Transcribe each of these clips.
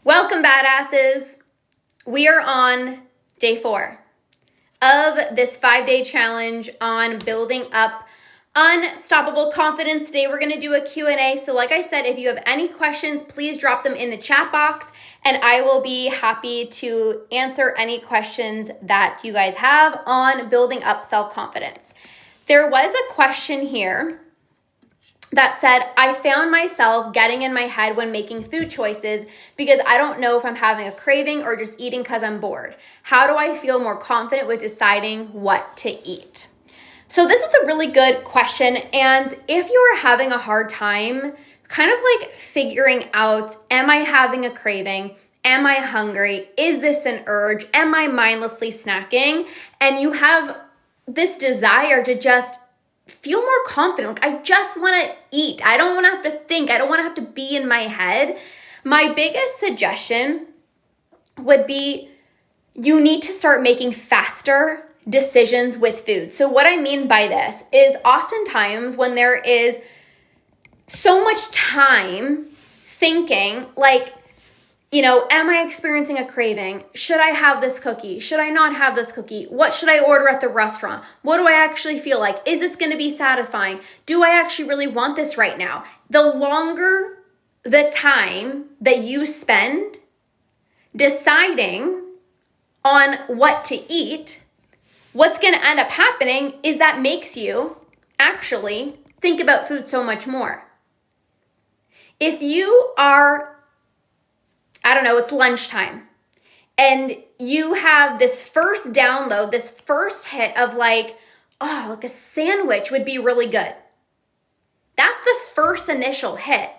Welcome, badasses. We are on day 4 of this 5-day challenge on building up unstoppable confidence. Today we're going to do a Q&A. So like I said, if you have any questions, please drop them in the chat box and I will be happy to answer any questions that you guys have on building up self-confidence. There was a question here that said, I found myself getting in my head when making food choices because I don't know if I'm having a craving or just eating because I'm bored. How do I feel more confident with deciding what to eat? So this is a really good question. And if you are having a hard time kind of like figuring out, am I having a craving? Am I hungry? Is this an urge? Am I mindlessly snacking? And you have this desire to just feel more confident. Like, I just want to eat. I don't want to have to think. I don't want to have to be in my head. My biggest suggestion would be you need to start making faster decisions with food. So what I mean by this is oftentimes when there is so much time thinking like, am I experiencing a craving? Should I have this cookie? Should I not have this cookie? What should I order at the restaurant? What do I actually feel like? Is this going to be satisfying? Do I actually really want this right now? The longer the time that you spend deciding on what to eat, what's going to end up happening is that makes you actually think about food so much more. If you are it's lunchtime, and you have this first download, this first hit of like a sandwich would be really good. That's the first initial hit.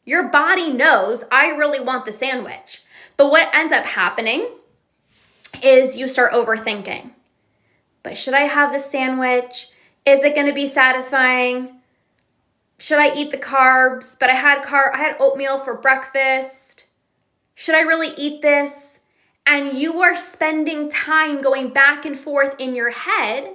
Your body knows, I really want the sandwich. But what ends up happening is you start overthinking. But should I have the sandwich? Is it going to be satisfying? Should I eat the carbs? But I had oatmeal for breakfast. Should I really eat this? And you are spending time going back and forth in your head,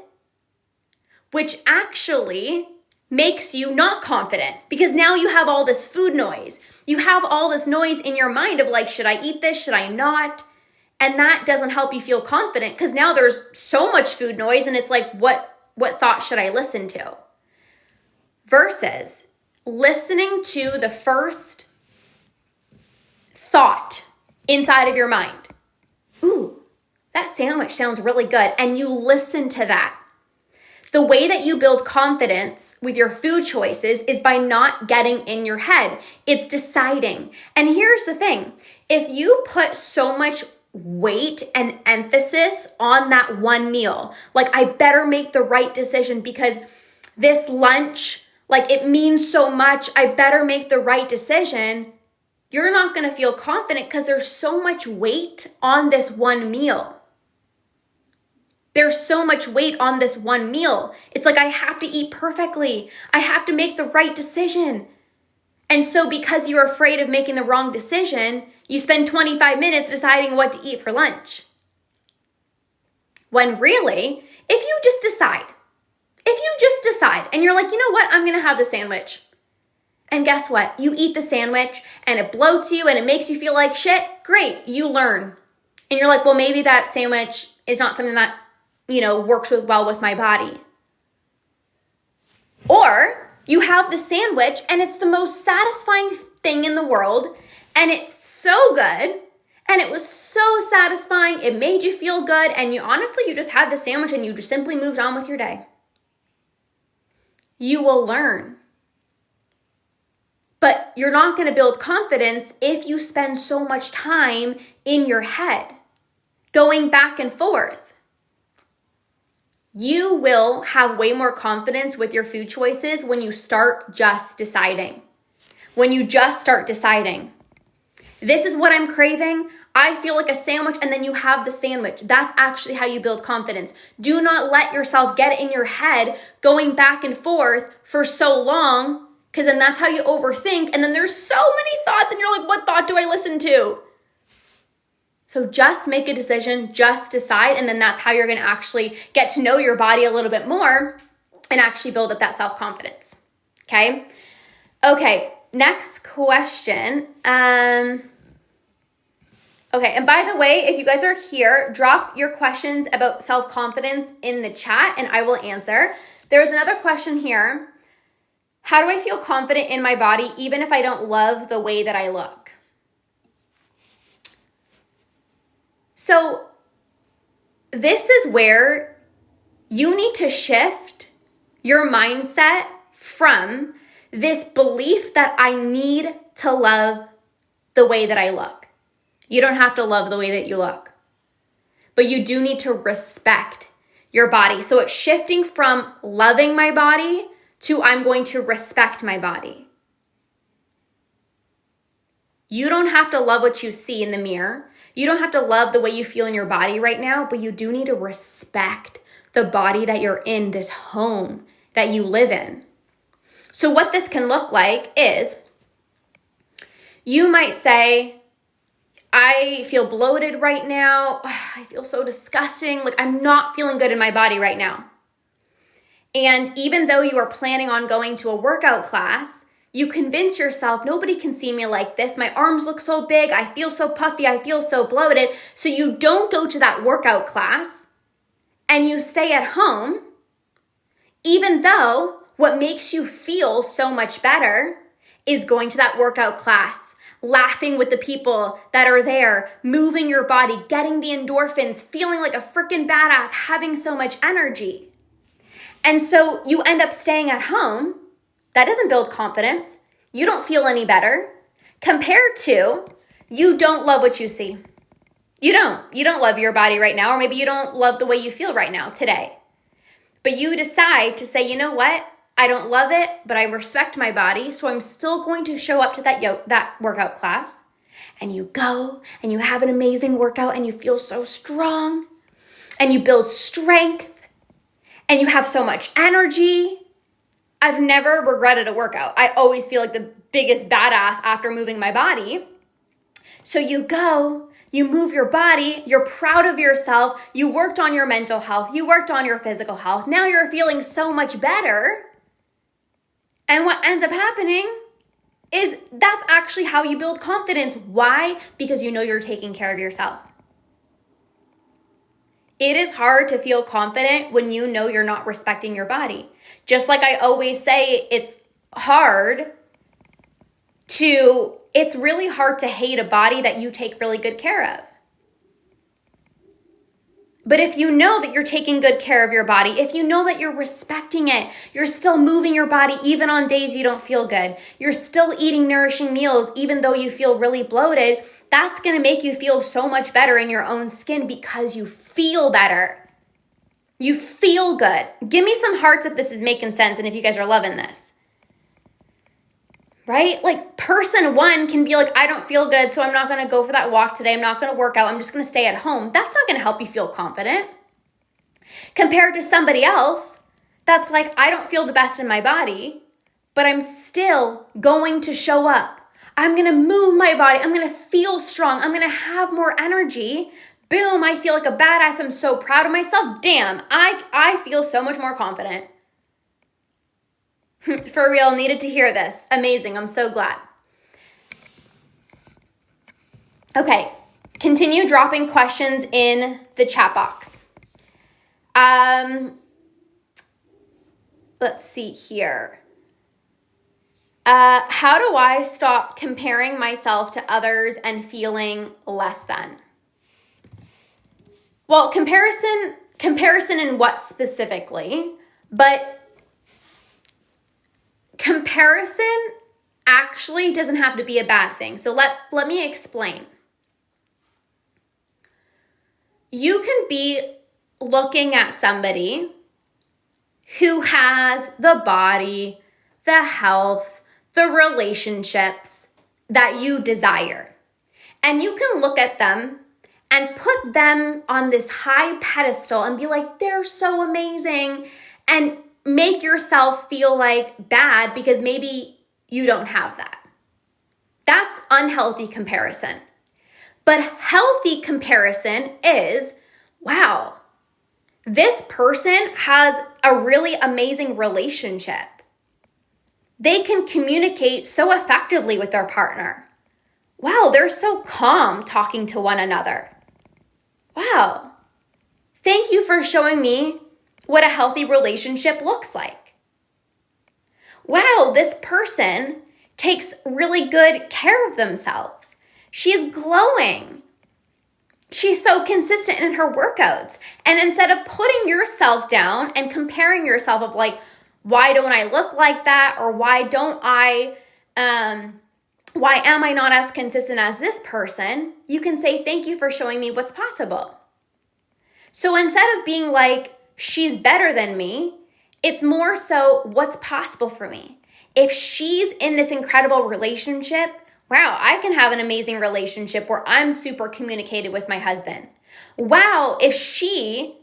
which actually makes you not confident because now you have all this food noise. You have all this noise in your mind of like, should I eat this? Should I not? And that doesn't help you feel confident because now there's so much food noise and it's like, what thought should I listen to? Versus listening to the first thought inside of your mind. Ooh, that sandwich sounds really good. And you listen to that. The way that you build confidence with your food choices is by not getting in your head. It's deciding. And here's the thing. If you put so much weight and emphasis on that one meal, like I better make the right decision because this lunch, like it means so much, I better make the right decision, you're not going to feel confident because there's so much weight on this one meal. There's so much weight on this one meal. It's like I have to eat perfectly. I have to make the right decision. And so because you're afraid of making the wrong decision, you spend 25 minutes deciding what to eat for lunch. When really, if you just decide and you're like, you know what, I'm going to have the sandwich. And guess what? You eat the sandwich and it bloats you and it makes you feel like shit. Great, you learn. And you're like, well, maybe that sandwich is not something that, works well with my body. Or you have the sandwich and it's the most satisfying thing in the world and it's so good and it was so satisfying. It made you feel good and you just had the sandwich and you just simply moved on with your day. You will learn. But you're not going to build confidence if you spend so much time in your head, going back and forth. You will have way more confidence with your food choices when you start just deciding. When you just start deciding, this is what I'm craving. I feel like a sandwich, and then you have the sandwich. That's actually how you build confidence. Do not let yourself get in your head going back and forth for so long, because then that's how you overthink. And then there's so many thoughts and you're like, what thought do I listen to? So just make a decision, just decide. And then that's how you're going to actually get to know your body a little bit more and actually build up that self-confidence. Okay. Next question. Okay, and by the way, if you guys are here, drop your questions about self-confidence in the chat and I will answer. There's another question here. How do I feel confident in my body even if I don't love the way that I look? So this is where you need to shift your mindset from this belief that I need to love the way that I look. You don't have to love the way that you look, but you do need to respect your body. So it's shifting from loving my body to I'm going to respect my body. You don't have to love what you see in the mirror. You don't have to love the way you feel in your body right now, but you do need to respect the body that you're in, this home that you live in. So what this can look like is you might say, I feel bloated right now. I feel so disgusting. Like I'm not feeling good in my body right now. And even though you are planning on going to a workout class, you convince yourself, nobody can see me like this. My arms look so big. I feel so puffy. I feel so bloated. So you don't go to that workout class and you stay at home, even though what makes you feel so much better is going to that workout class, laughing with the people that are there, moving your body, getting the endorphins, feeling like a freaking badass, having so much energy. And so you end up staying at home. That doesn't build confidence. You don't feel any better compared to you don't love what you see. You don't love your body right now, or maybe you don't love the way you feel right now today. But you decide to say, you know what? I don't love it, but I respect my body, so I'm still going to show up to that workout class. And you go and you have an amazing workout and you feel so strong and you build strength and you have so much energy. I've never regretted a workout. I always feel like the biggest badass after moving my body. So you go, you move your body, you're proud of yourself, you worked on your mental health, you worked on your physical health. Now you're feeling so much better. And what ends up happening is that's actually how you build confidence. Why? Because you know you're taking care of yourself. It is hard to feel confident when you know you're not respecting your body. Just like I always say, it's really hard to hate a body that you take really good care of. But if you know that you're taking good care of your body, if you know that you're respecting it, you're still moving your body even on days you don't feel good, you're still eating nourishing meals even though you feel really bloated, that's going to make you feel so much better in your own skin because you feel better. You feel good. Give me some hearts if this is making sense and if you guys are loving this. Right? Like person one can be like, I don't feel good, so I'm not going to go for that walk today. I'm not going to work out. I'm just going to stay at home. That's not going to help you feel confident. Compared to somebody else that's like, I don't feel the best in my body, but I'm still going to show up. I'm going to move my body. I'm going to feel strong. I'm going to have more energy. Boom, I feel like a badass. I'm so proud of myself. Damn, I feel so much more confident. For real, needed to hear this. Amazing, I'm so glad. Okay, continue dropping questions in the chat box. Let's see here. How do I stop comparing myself to others and feeling less than? Well, comparison in what specifically? But comparison actually doesn't have to be a bad thing. So let me explain. You can be looking at somebody who has the body, the health, the relationships that you desire. And you can look at them and put them on this high pedestal and be like, they're so amazing, and make yourself feel like bad because maybe you don't have that. That's unhealthy comparison. But healthy comparison is, wow, this person has a really amazing relationship. They can communicate so effectively with their partner. wow, they're so calm talking to one another. Wow. Thank you for showing me what a healthy relationship looks like. Wow, this person takes really good care of themselves. She's glowing. She's so consistent in her workouts. And instead of putting yourself down and comparing yourself of like, why don't I look like that? Or why am I not as consistent as this person? You can say, thank you for showing me what's possible. So instead of being like, she's better than me, it's more so what's possible for me. If she's in this incredible relationship, wow, I can have an amazing relationship where I'm super communicated with my husband. Wow, if she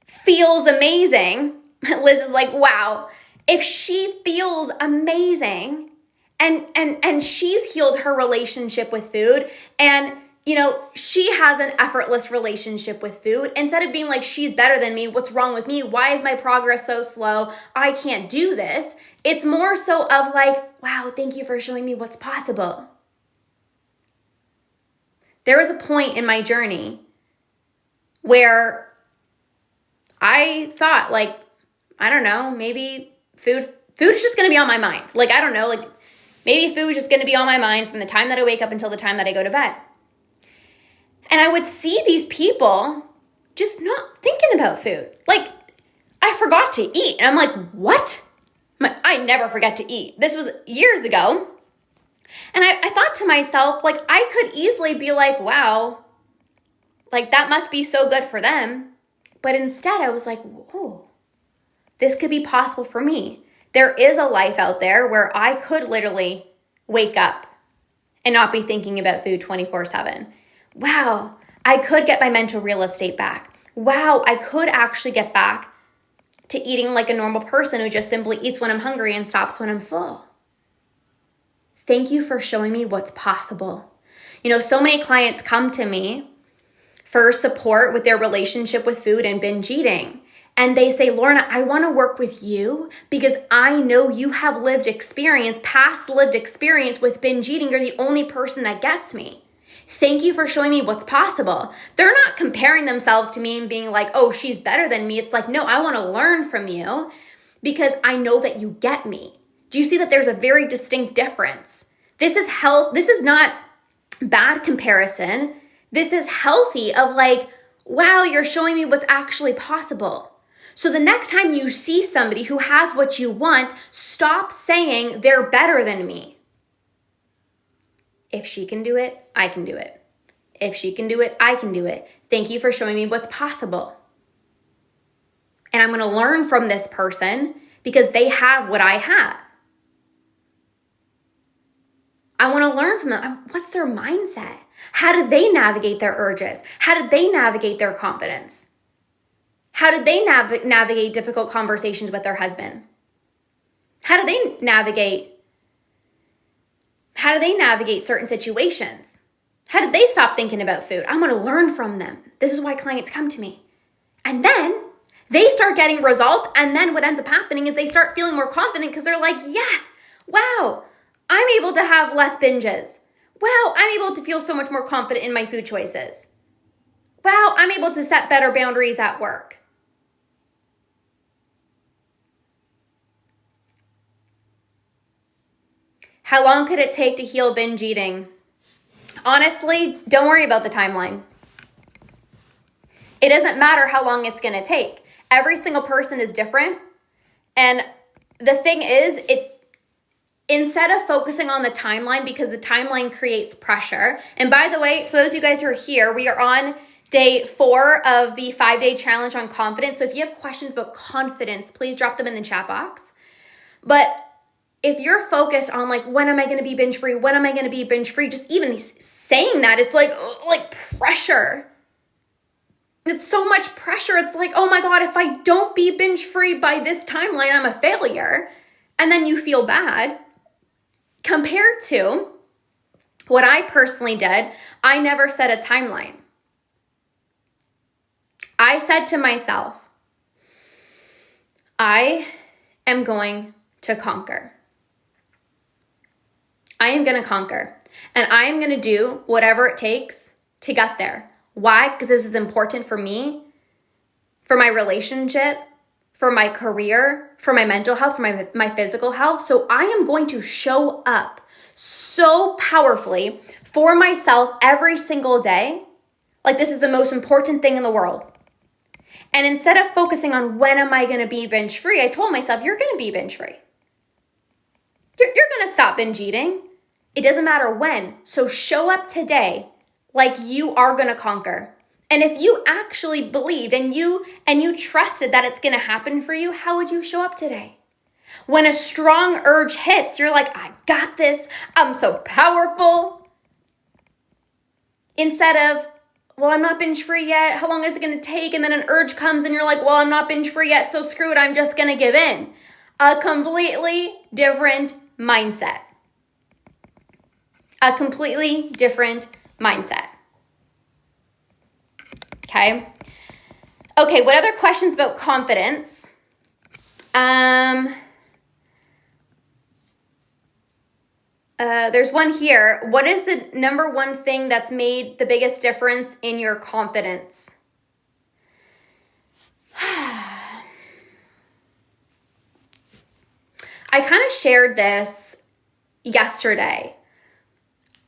feels amazing, Liz is like, wow, if she feels amazing and she's healed her relationship with food and she has an effortless relationship with food. Instead of being like, she's better than me, what's wrong with me? Why is my progress so slow? I can't do this. It's more so of like, wow, thank you for showing me what's possible. There was a point in my journey where I thought like, I don't know, maybe food is just going to be on my mind. Like, I don't know, like maybe food is just going to be on my mind from the time that I wake up until the time that I go to bed. And I would see these people just not thinking about food. Like, I forgot to eat. And I'm like, what? I never forget to eat. This was years ago. And I thought to myself, like, I could easily be like, wow, like that must be so good for them. But instead I was like, whoa, this could be possible for me. There is a life out there where I could literally wake up and not be thinking about food 24/7. Wow, I could get my mental real estate back. Wow, I could actually get back to eating like a normal person who just simply eats when I'm hungry and stops when I'm full. Thank you for showing me what's possible. So many clients come to me for support with their relationship with food and binge eating. And they say, Lorna, I want to work with you because I know you have past lived experience with binge eating. You're the only person that gets me. Thank you for showing me what's possible. They're not comparing themselves to me and being like, oh, she's better than me. It's like, no, I want to learn from you because I know that you get me. Do you see that there's a very distinct difference? This is health. This is not bad comparison. This is healthy of like, wow, you're showing me what's actually possible. So the next time you see somebody who has what you want, stop saying they're better than me. If she can do it, I can do it. If she can do it, I can do it. Thank you for showing me what's possible. And I'm going to learn from this person because they have what I have. I want to learn from them. What's their mindset? How did they navigate their urges? How did they navigate their confidence? How did they navigate difficult conversations with their husband? How do they navigate certain situations? How did they stop thinking about food? I'm going to learn from them. This is why clients come to me. And then they start getting results. And then what ends up happening is they start feeling more confident because they're like, yes, wow, I'm able to have less binges. Wow, I'm able to feel so much more confident in my food choices. Wow, I'm able to set better boundaries at work. How long could it take to heal binge eating? Honestly, don't worry about the timeline. It doesn't matter how long it's going to take. Every single person is different. And the thing is, instead of focusing on the timeline, because the timeline creates pressure. And by the way, for those of you guys who are here, we are on day 4 of the 5-day challenge on confidence. So if you have questions about confidence, please drop them in the chat box. But if you're focused on like, when am I going to be binge free? When am I going to be binge free? Just even saying that, it's like pressure. It's so much pressure. It's like, oh my God, if I don't be binge free by this timeline, I'm a failure. And then you feel bad. Compared to what I personally did, I never set a timeline. I said to myself, I am going to conquer. I am going to conquer. And I am going to do whatever it takes to get there. Why? Because this is important for me, for my relationship, for my career, for my mental health, for my physical health. So I am going to show up so powerfully for myself every single day. Like this is the most important thing in the world. And instead of focusing on when am I going to be binge free, I told myself, you're going to be binge free. You're going to stop binge eating. It doesn't matter when. So show up today like you are going to conquer. And if you actually believed and you trusted that it's going to happen for you, how would you show up today? When a strong urge hits, you're like, I got this. I'm so powerful. Instead of, well, I'm not binge free yet. How long is it going to take? And then an urge comes and you're like, well, I'm not binge free yet. So screw it. I'm just going to give in. A completely different mindset. A completely different mindset. Okay. Okay, what other questions about confidence? There's one here. What is the number one thing that's made the biggest difference in your confidence? I kind of shared this yesterday.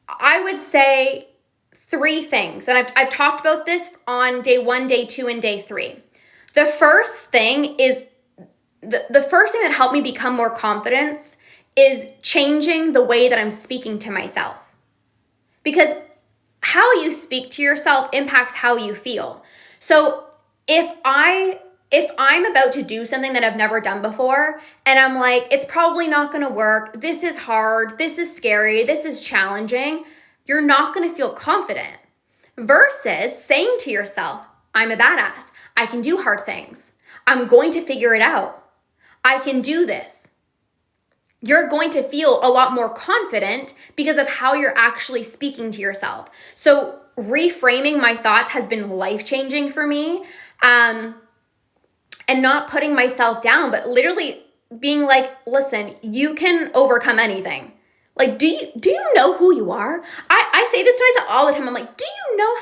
I would say 3 things, and I've talked about this on day 1, day 2, and day 3. The first thing is, the first thing that helped me become more confident is changing the way that I'm speaking to myself. Because how you speak to yourself impacts how you feel. So if I'm about to do something that I've never done before, and I'm like, it's probably not going to work, this is hard, this is scary, this is challenging, you're not going to feel confident. Versus saying to yourself, I'm a badass, I can do hard things, I'm going to figure it out, I can do this. You're going to feel a lot more confident because of how you're actually speaking to yourself. So reframing my thoughts has been life-changing for me. And not putting myself down, but literally being like, listen, you can overcome anything. Like, do you know who you are? I say this to myself all the time. I'm like, do you know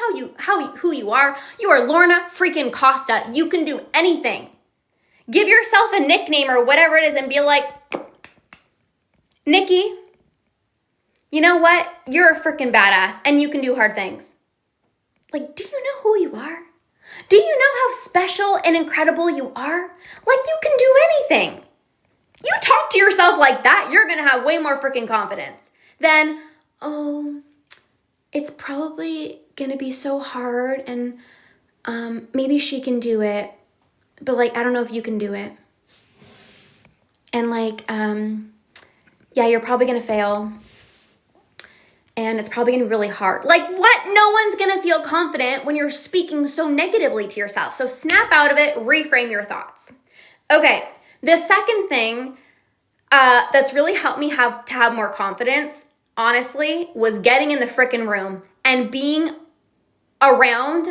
who you are? You are Lorna freaking Costa. You can do anything. Give yourself a nickname or whatever it is and be like, Nikki, you know what? You're a freaking badass and you can do hard things. Like, do you know who you are? Do you know how special and incredible you are? Like, you can do anything. You talk to yourself like that, you're going to have way more freaking confidence than, oh, it's probably going to be so hard and maybe she can do it, but like, I don't know if you can do it. And like, yeah, you're probably going to fail. And it's probably going to be really hard. Like what? No one's going to feel confident when you're speaking so negatively to yourself. So snap out of it, reframe your thoughts. Okay, the second thing that's really helped me have more confidence, honestly, was getting in the freaking room and being around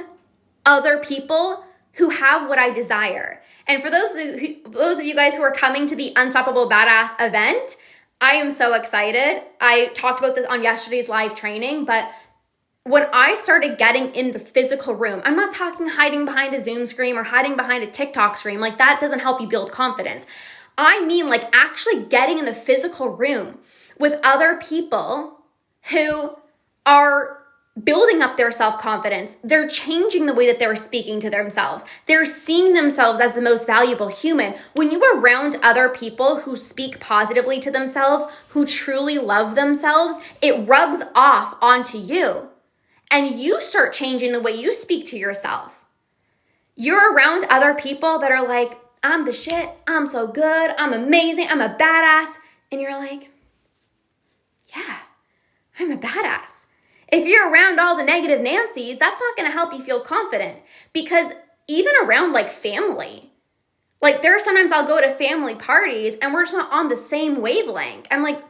other people who have what I desire. And for those of you guys who are coming to the Unstoppable Badass event, I am so excited. I talked about this on yesterday's live training, but when I started getting in the physical room, I'm not talking hiding behind a Zoom screen or hiding behind a TikTok screen. Like that doesn't help you build confidence. I mean like actually getting in the physical room with other people who are building up their self-confidence. They're changing the way that they're speaking to themselves. They're seeing themselves as the most valuable human. When you are around other people who speak positively to themselves, who truly love themselves, it rubs off onto you. And you start changing the way you speak to yourself. You're around other people that are like, I'm the shit, I'm so good, I'm amazing, I'm a badass. And you're like, yeah, I'm a badass. If you're around all the negative Nancys, that's not going to help you feel confident, because even around like family, like there are sometimes I'll go to family parties and we're just not on the same wavelength. I'm like,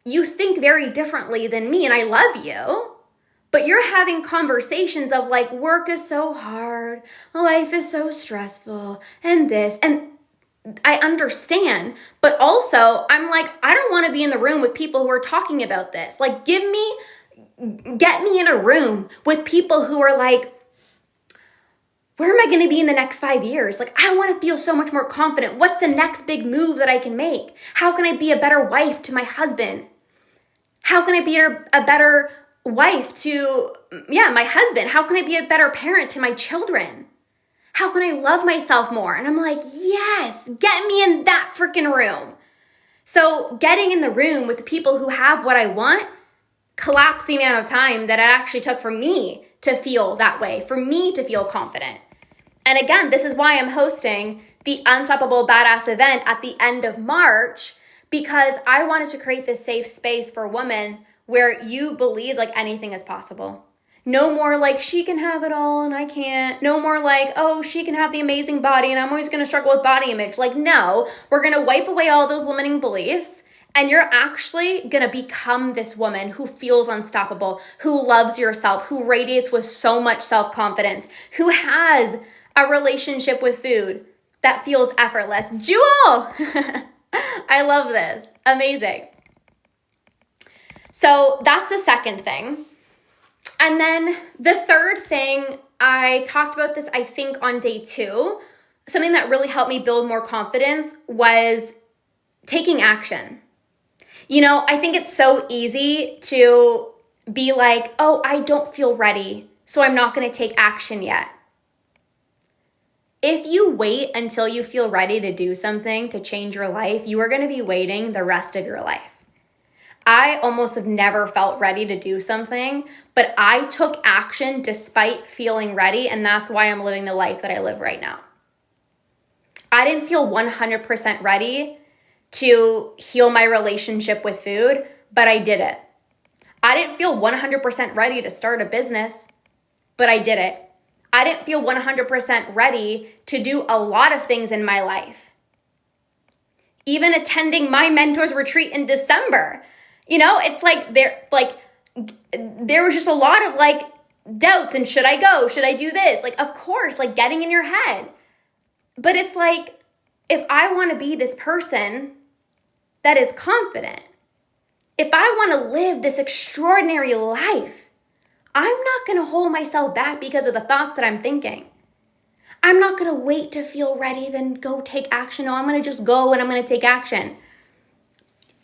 you think very differently than me and I love you, but you're having conversations of like, work is so hard, life is so stressful and this, and I understand, but also I'm like, I don't want to be in the room with people who are talking about this. Like, get me in a room with people who are like, where am I going to be in the next 5 years? Like, I want to feel so much more confident. What's the next big move that I can make? How can I be a better wife to my husband? How can I be a better wife to, my husband? How can I be a better parent to my children? How can I love myself more? And I'm like, yes, get me in that freaking room. So getting in the room with the people who have what I want collapsed the amount of time that it actually took for me to feel that way, for me to feel confident. And again, this is why I'm hosting the Unstoppable Badass event at the end of March, because I wanted to create this safe space for women where you believe like anything is possible. No more like she can have it all and I can't. No more like, oh, she can have the amazing body and I'm always going to struggle with body image. Like, no, we're going to wipe away all those limiting beliefs and you're actually going to become this woman who feels unstoppable, who loves yourself, who radiates with so much self-confidence, who has a relationship with food that feels effortless. Jewel! I love this. Amazing. So that's the second thing. And then the third thing, I talked about this, I think, on day 2. Something that really helped me build more confidence was taking action. You know, I think it's so easy to be like, oh, I don't feel ready, so I'm not going to take action yet. If you wait until you feel ready to do something to change your life, you are going to be waiting the rest of your life. I almost have never felt ready to do something, but I took action despite feeling ready, and that's why I'm living the life that I live right now. I didn't feel 100% ready to heal my relationship with food, but I did it. I didn't feel 100% ready to start a business, but I did it. I didn't feel 100% ready to do a lot of things in my life. Even attending my mentor's retreat in December. You know, it's like there was just a lot of like doubts and should I go? Should I do this? Like, of course, like getting in your head. But it's like, if I want to be this person that is confident, if I want to live this extraordinary life, I'm not going to hold myself back because of the thoughts that I'm thinking. I'm not going to wait to feel ready, then go take action. No, I'm going to just go and I'm going to take action.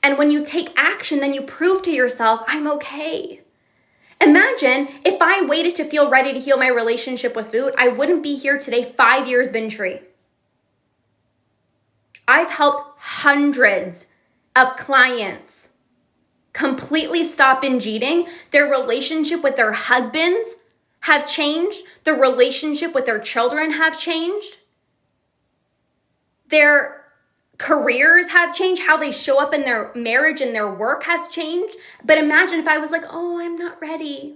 And when you take action, then you prove to yourself, I'm okay. Imagine if I waited to feel ready to heal my relationship with food, I wouldn't be here today 5 years binge-free. I've helped hundreds of clients completely stop binge eating. Their relationship with their husbands have changed. Their relationship with their children have changed. Their careers have changed. How they show up in their marriage and their work has changed. But imagine if I was like, oh, I'm not ready.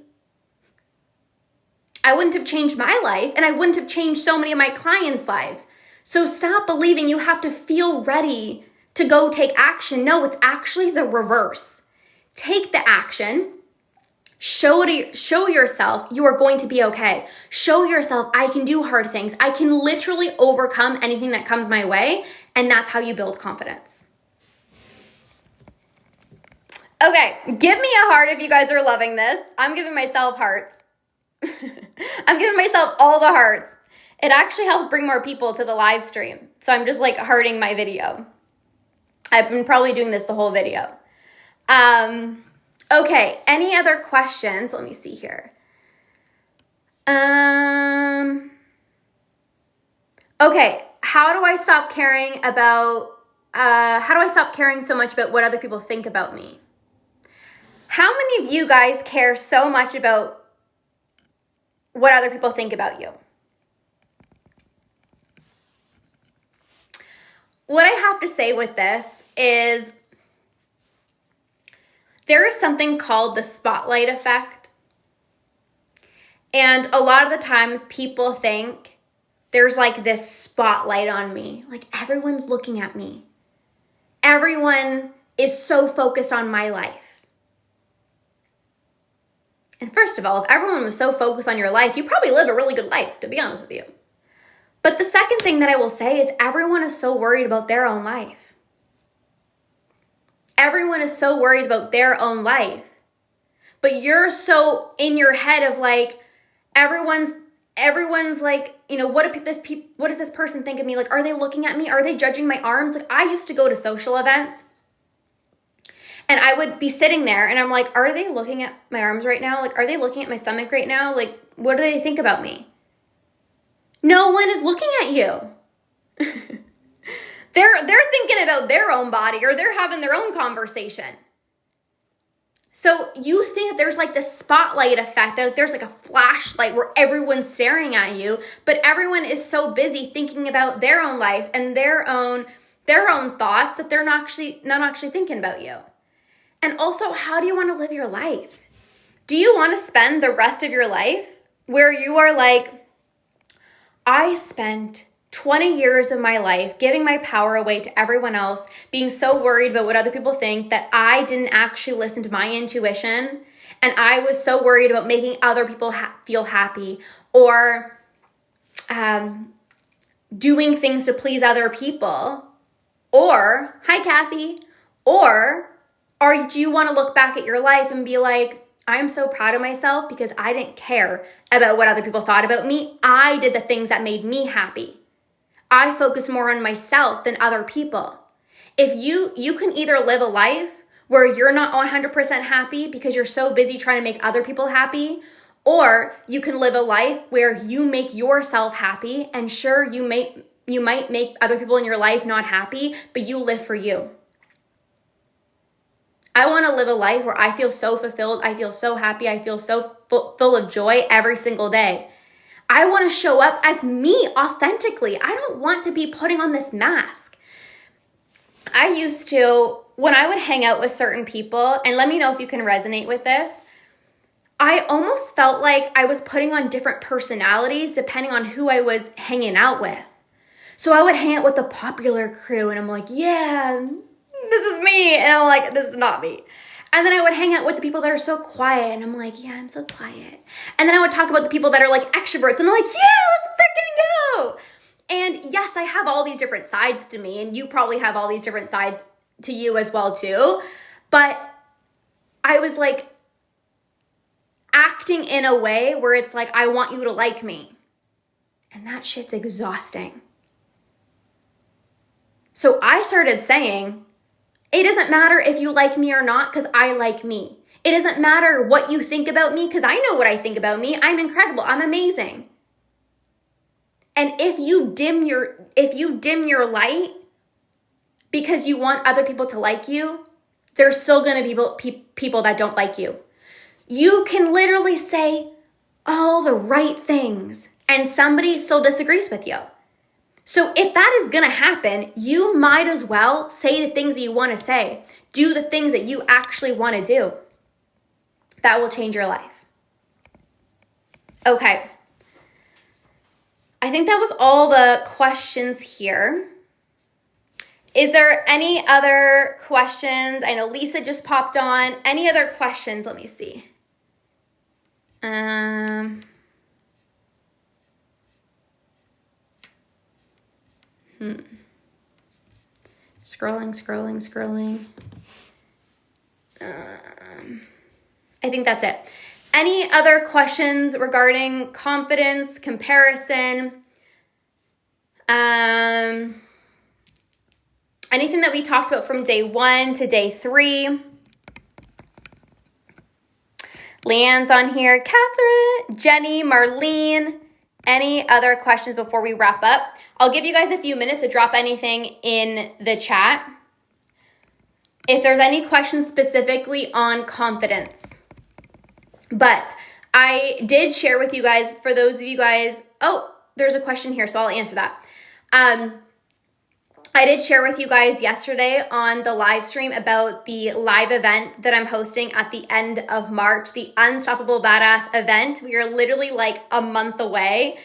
I wouldn't have changed my life and I wouldn't have changed so many of my clients' lives. So stop believing you have to feel ready to go take action. No, it's actually the reverse. Take the action. Show yourself you are going to be okay. Show yourself I can do hard things. I can literally overcome anything that comes my way. And that's how you build confidence. Okay, give me a heart if you guys are loving this. I'm giving myself hearts. I'm giving myself all the hearts. It actually helps bring more people to the live stream. So I'm just like hearting my video. I've been probably doing this the whole video. Okay, any other questions? Let me see here. Okay, how do I stop caring so much about what other people think about me? How many of you guys care so much about what other people think about you? What I have to say with this is there is something called the spotlight effect. And a lot of the times people think there's like this spotlight on me. Like everyone's looking at me. Everyone is so focused on my life. And first of all, if everyone was so focused on your life, you probably live a really good life, to be honest with you. But the second thing that I will say is everyone is so worried about their own life. Everyone is so worried about their own life. But you're so in your head of like, everyone's like, you know, what does this person think of me? Like, are they looking at me? Are they judging my arms? Like, I used to go to social events and I would be sitting there and I'm like, are they looking at my arms right now? Like, are they looking at my stomach right now? Like, what do they think about me? No one is looking at you. They're thinking about their own body, or they're having their own conversation. So you think that there's like this spotlight effect, that there's like a flashlight where everyone's staring at you, but everyone is so busy thinking about their own life and their own thoughts that they're not actually thinking about you. And also, how do you want to live your life? Do you want to spend the rest of your life where you are like, I spent 20 years of my life giving my power away to everyone else, being so worried about what other people think that I didn't actually listen to my intuition, and I was so worried about making other people feel happy, or doing things to please other people? Or, hi Kathy, or do you want to look back at your life and be like, I'm so proud of myself because I didn't care about what other people thought about me. I did the things that made me happy. I focus more on myself than other people. If you can either live a life where you're not 100% happy because you're so busy trying to make other people happy, or you can live a life where you make yourself happy, and sure, you might make other people in your life not happy, but you live for you. I want to live a life where I feel so fulfilled, I feel so happy, I feel so full of joy every single day. I want to show up as me authentically. I don't want to be putting on this mask. I used to, when I would hang out with certain people, and let me know if you can resonate with this, I almost felt like I was putting on different personalities depending on who I was hanging out with. So I would hang out with the popular crew and I'm like, yeah, this is me. And I'm like, this is not me. And then I would hang out with the people that are so quiet and I'm like, yeah, I'm so quiet. And then I would talk about the people that are like extroverts and I'm like, yeah, let's freaking go. And yes, I have all these different sides to me, and you probably have all these different sides to you as well too. But I was like acting in a way where it's like, I want you to like me. And that shit's exhausting. So I started saying, it doesn't matter if you like me or not because I like me. It doesn't matter what you think about me because I know what I think about me. I'm incredible. I'm amazing. And if you dim your light because you want other people to like you, there's still going to be people that don't like you. You can literally say all the right things and somebody still disagrees with you. So if that is going to happen, you might as well say the things that you want to say. Do the things that you actually want to do. That will change your life. Okay. I think that was all the questions here. Is there any other questions? I know Lisa just popped on. Any other questions? Let me see. Scrolling. I think that's it. Any other questions regarding confidence, comparison, anything that we talked about from day 1 to day 3? Leanne's on here. Catherine, Jenny, Marlene. Any other questions before we wrap up? I'll give you guys a few minutes to drop anything in the chat. If there's any questions specifically on confidence. But I did share with you guys, for those of you guys, there's a question here, so I'll answer that. I did share with you guys yesterday on the live stream about the live event that I'm hosting at the end of March, the Unstoppable Badass event. We are literally like a month away.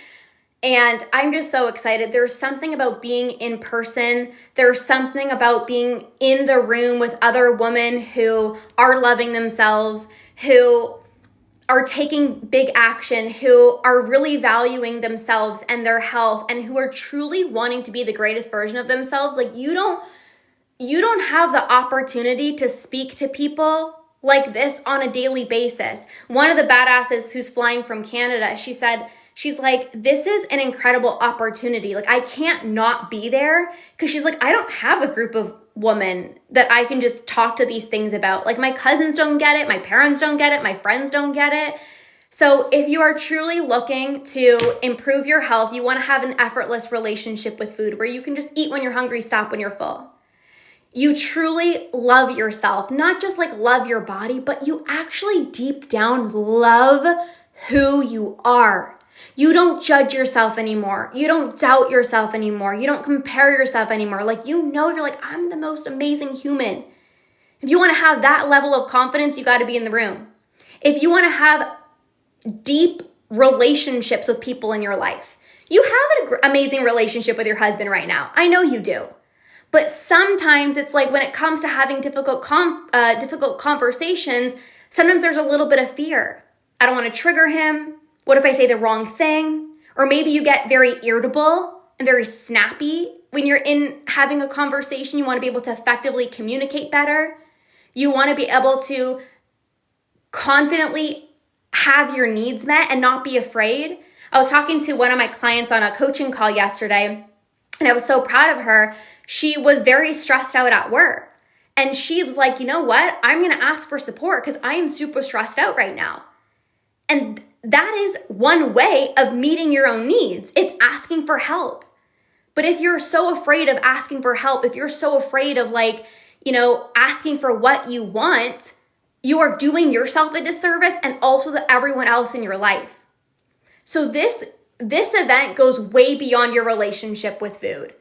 And I'm just so excited. There's something about being in person. There's something about being in the room with other women who are loving themselves, who are taking big action, who are really valuing themselves and their health, and who are truly wanting to be the greatest version of themselves, like you don't have the opportunity to speak to people like this on a daily basis. One of the badasses who's flying from Canada, she's like, this is an incredible opportunity. Like, I can't not be there, because she's like, I don't have a group of women that I can just talk to these things about. Like, my cousins don't get it, my parents don't get it, my friends don't get it. So if you are truly looking to improve your health, you want to have an effortless relationship with food where you can just eat when you're hungry, stop when you're full. You truly love yourself, not just like love your body, but you actually deep down love who you are. You don't judge yourself anymore. You don't doubt yourself anymore. You don't compare yourself anymore. Like, you're like, I'm the most amazing human. If you want to have that level of confidence, you got to be in the room. If you want to have deep relationships with people in your life, you have an amazing relationship with your husband right now. I know you do. But sometimes it's like when it comes to having difficult conversations, sometimes there's a little bit of fear. I don't want to trigger him. What if I say the wrong thing? Or maybe you get very irritable and very snappy when you're in having a conversation. You want to be able to effectively communicate better. You want to be able to confidently have your needs met and not be afraid. I was talking to one of my clients on a coaching call yesterday, and I was so proud of her. She was very stressed out at work. And she was like, you know what? I'm going to ask for support because I am super stressed out right now. And that is one way of meeting your own needs. It's asking for help. But if you're so afraid of asking for help, if you're so afraid of asking for what you want, you are doing yourself a disservice and also to everyone else in your life. So this event goes way beyond your relationship with food.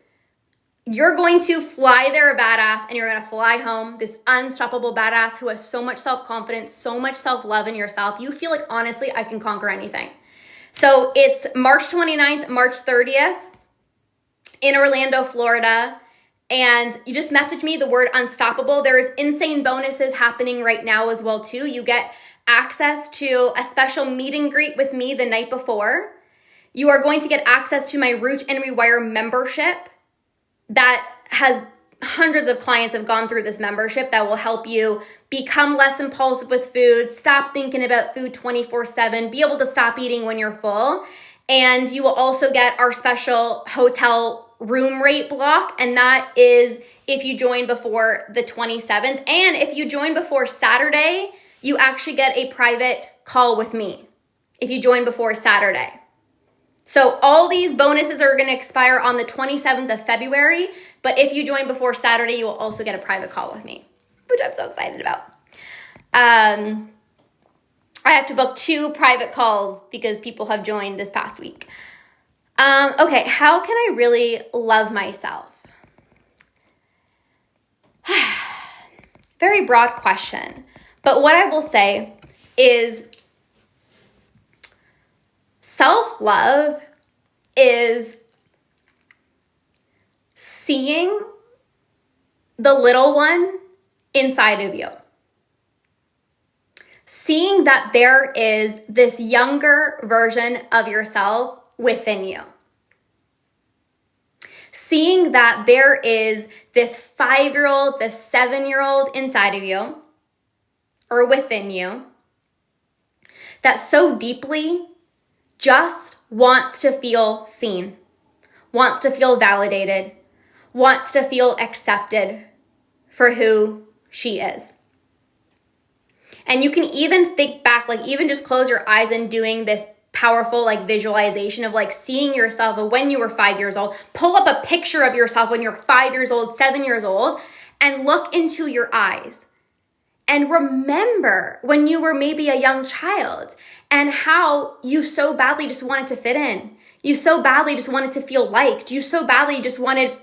You're going to fly there a badass, and you're going to fly home this unstoppable badass who has so much self-confidence, so much self-love in yourself. You feel like, honestly, I can conquer anything. So it's March 29th, March 30th in Orlando, Florida. And you just message me the word unstoppable. There's insane bonuses happening right now as well, too. You get access to a special meet and greet with me the night before. You are going to get access to my Root and Rewire membership. That has hundreds of clients have gone through this membership that will help you become less impulsive with food, stop thinking about food 24/7, be able to stop eating when you're full. And you will also get our special hotel room rate block. And that is if you join before the 27th. And if you join before Saturday, you actually get a private call with me if you join before Saturday. So all these bonuses are going to expire on the 27th of February, but if you join before Saturday, you will also get a private call with me, which I'm so excited about. I have to book 2 private calls because people have joined this past week. Okay, how can I really love myself? Very broad question, but what I will say is self-love is seeing the little one inside of you. Seeing that there is this younger version of yourself within you. Seeing that there is this 5-year-old, this 7-year-old inside of you or within you that so deeply just wants to feel seen, wants to feel validated, wants to feel accepted for who she is. And you can even think back, even just close your eyes and doing this powerful visualization of seeing yourself when you were 5 years old. Pull up a picture of yourself when you're 5 years old, 7 years old, and look into your eyes. And remember when you were maybe a young child and how you so badly just wanted to fit in. You so badly just wanted to feel liked. You so badly just wanted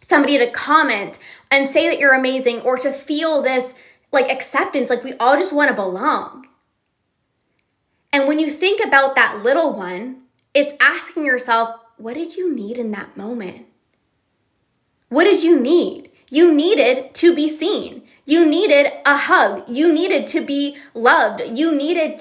somebody to comment and say that you're amazing or to feel this acceptance. We all just want to belong. And when you think about that little one, it's asking yourself, what did you need in that moment? What did you need? You needed to be seen. You needed a hug. You needed to be loved. You needed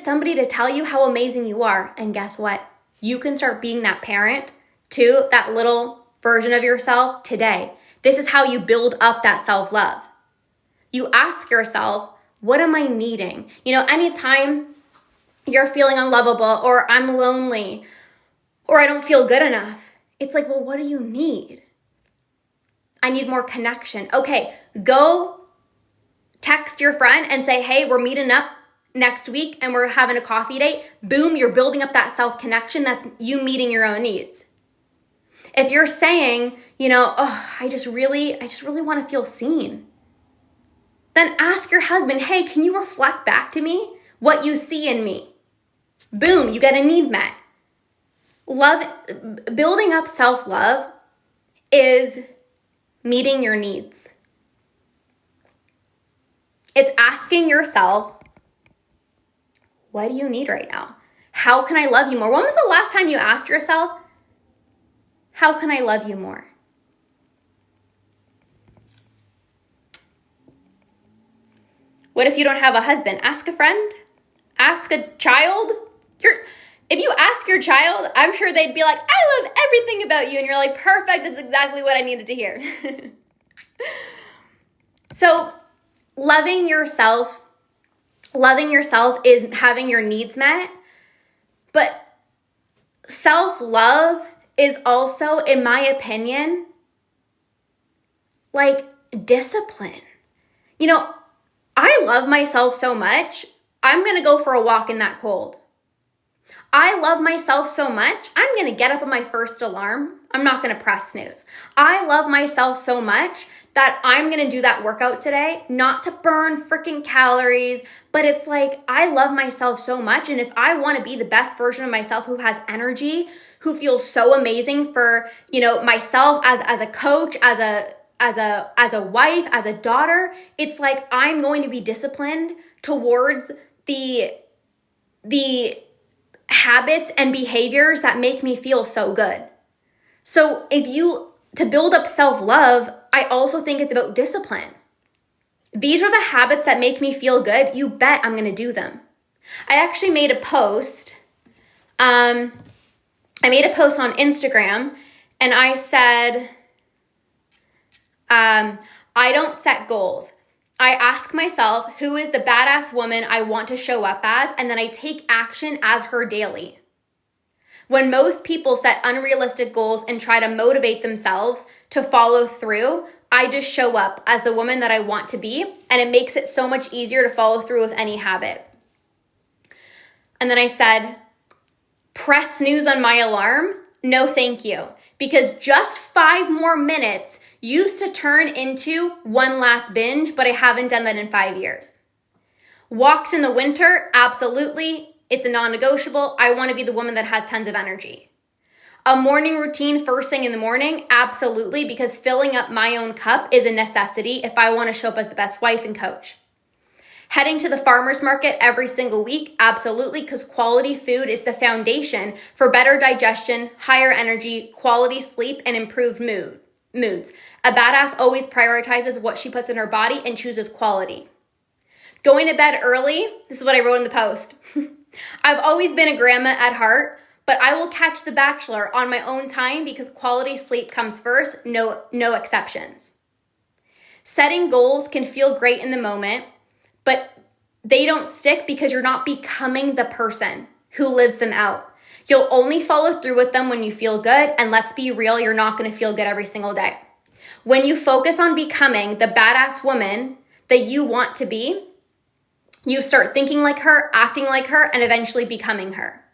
somebody to tell you how amazing you are. And guess what? You can start being that parent to that little version of yourself today. This is how you build up that self-love. You ask yourself, what am I needing? Anytime you're feeling unlovable or I'm lonely or I don't feel good enough, it's like, well, what do you need? I need more connection. Okay, go text your friend and say, hey, we're meeting up next week and we're having a coffee date. Boom, you're building up that self-connection. That's you meeting your own needs. If you're saying, I just really want to feel seen, then ask your husband, hey, can you reflect back to me what you see in me? Boom, you get a need met. Building up self-love is meeting your needs. It's asking yourself, what do you need right now? How can I love you more? When was the last time you asked yourself, how can I love you more? What if you don't have a husband? Ask a friend. Ask a child. If you ask your child, I'm sure they'd be like, I love everything about you. And you're like, perfect. That's exactly what I needed to hear. So loving yourself is having your needs met. But self-love is also, in my opinion, like discipline. I love myself so much, I'm going to go for a walk in that cold. I love myself so much, I'm going to get up at my first alarm. I'm not going to press snooze. I love myself so much that I'm going to do that workout today, not to burn freaking calories, but it's like I love myself so much. And if I want to be the best version of myself who has energy, who feels so amazing for, myself as a coach, as a wife, as a daughter, it's like I'm going to be disciplined towards the habits and behaviors that make me feel so good. So to build up self-love, I also think it's about discipline. These are the habits that make me feel good. You bet I'm going to do them. I actually made a post. I made a post on Instagram and I said, I don't set goals. I ask myself, who is the badass woman I want to show up as? And then I take action as her daily. When most people set unrealistic goals and try to motivate themselves to follow through, I just show up as the woman that I want to be, and it makes it so much easier to follow through with any habit. And then I said, press snooze on my alarm? No, thank you. Because just 5 more minutes used to turn into one last binge, but I haven't done that in 5 years. Walks in the winter? Absolutely. It's a non-negotiable. I want to be the woman that has tons of energy. A morning routine first thing in the morning? Absolutely, because filling up my own cup is a necessity if I want to show up as the best wife and coach. Heading to the farmer's market every single week? Absolutely, because quality food is the foundation for better digestion, higher energy, quality sleep, and improved moods. A badass always prioritizes what she puts in her body and chooses quality. Going to bed early? This is what I wrote in the post. I've always been a grandma at heart, but I will catch The Bachelor on my own time because quality sleep comes first, no exceptions. Setting goals can feel great in the moment, but they don't stick because you're not becoming the person who lives them out. You'll only follow through with them when you feel good, and let's be real, you're not going to feel good every single day. When you focus on becoming the badass woman that you want to be, you start thinking like her, acting like her, and eventually becoming her.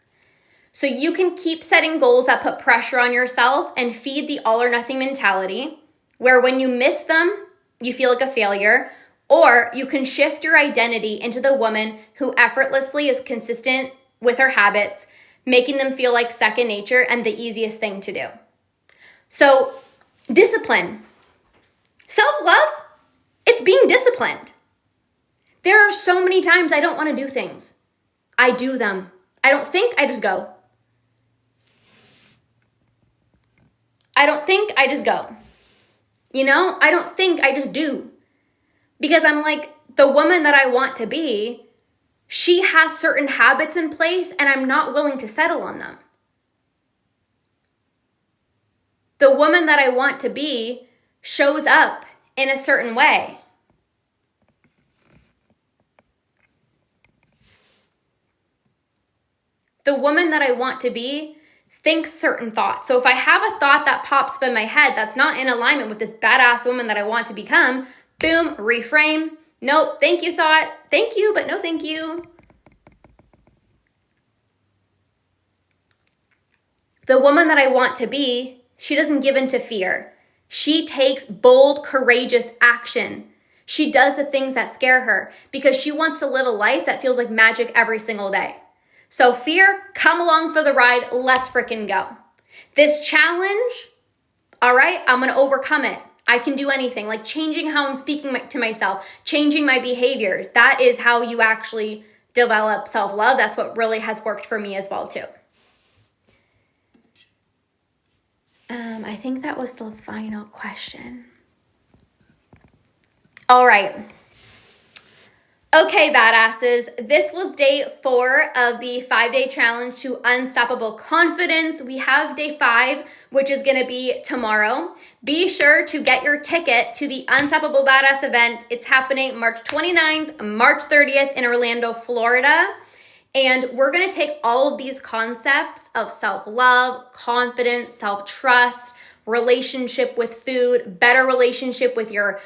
So you can keep setting goals that put pressure on yourself and feed the all or nothing mentality, where when you miss them, you feel like a failure, or you can shift your identity into the woman who effortlessly is consistent with her habits, making them feel like second nature and the easiest thing to do. So discipline. Self-love, it's being disciplined. There are so many times I don't want to do things. I do them. I don't think, I just go. I don't think, I just go. You know, I don't think, I just do. Because I'm like, the woman that I want to be, she has certain habits in place and I'm not willing to settle on them. The woman that I want to be shows up in a certain way. The woman that I want to be thinks certain thoughts. So if I have a thought that pops up in my head that's not in alignment with this badass woman that I want to become, boom, reframe. Nope, thank you thought. Thank you, but no thank you. The woman that I want to be, she doesn't give in to fear. She takes bold, courageous action. She does the things that scare her because she wants to live a life that feels like magic every single day. So fear, come along for the ride. Let's freaking go. This challenge, all right, I'm going to overcome it. I can do anything, like changing how I'm speaking to myself, changing my behaviors. That is how you actually develop self-love. That's what really has worked for me as well too. I think that was the final question. All right. Okay, badasses, this was day 4 of the 5-day challenge to unstoppable confidence. We have day 5, which is going to be tomorrow. Be sure to get your ticket to the Unstoppable Badass event. It's happening March 29th, March 30th in Orlando, Florida. And we're going to take all of these concepts of self-love, confidence, self-trust, relationship with food, better relationship with your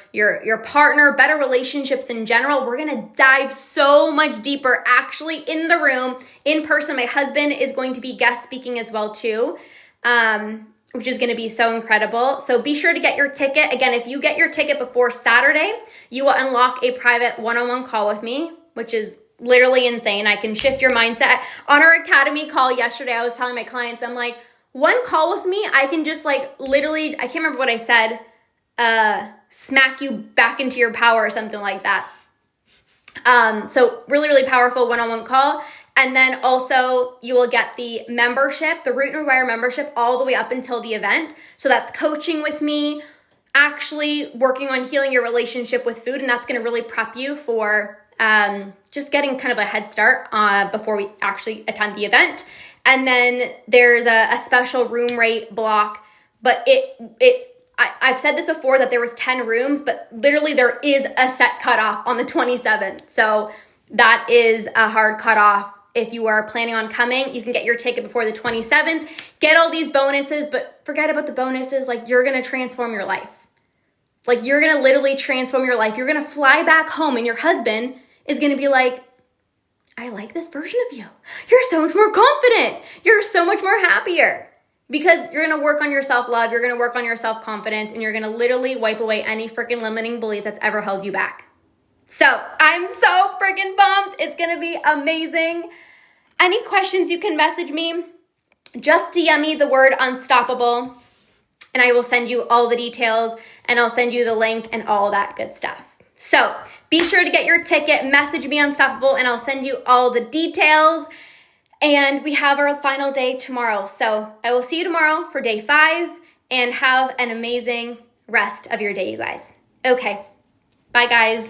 partner, better relationships in general. We're going to dive so much deeper actually in the room, in person. My husband is going to be guest speaking as well too, which is going to be so incredible. So be sure to get your ticket. Again, if you get your ticket before Saturday, you will unlock a private one-on-one call with me, which is literally insane. I can shift your mindset. On our academy call yesterday, I was telling my clients, I'm like, one call with me, I can just like literally, I can't remember what I said, smack you back into your power or something like that. So really, really powerful one-on-one call. And then also you will get the membership, the Root and Rewire membership all the way up until the event. So that's coaching with me, actually working on healing your relationship with food. And that's going to really prep you for just getting kind of a head start before we actually attend the event. And then there's a special room rate block, but I've said this before that there was 10 rooms, but literally there is a set cutoff on the 27th. So that is a hard cutoff. If you are planning on coming, you can get your ticket before the 27th, get all these bonuses, but forget about the bonuses. Like, you're going to transform your life. Like, you're going to literally transform your life. You're going to fly back home and your husband is going to be like, I like this version of you. You're so much more confident. You're so much more happier because you're going to work on your self-love. You're going to work on your self-confidence and you're going to literally wipe away any freaking limiting belief that's ever held you back. So I'm so freaking pumped. It's going to be amazing. Any questions, you can message me. Just DM me the word unstoppable and I will send you all the details and I'll send you the link and all that good stuff. So be sure to get your ticket, message me Unstoppable, and I'll send you all the details. And we have our final day tomorrow. So I will see you tomorrow for day 5 and have an amazing rest of your day, you guys. Okay, bye guys.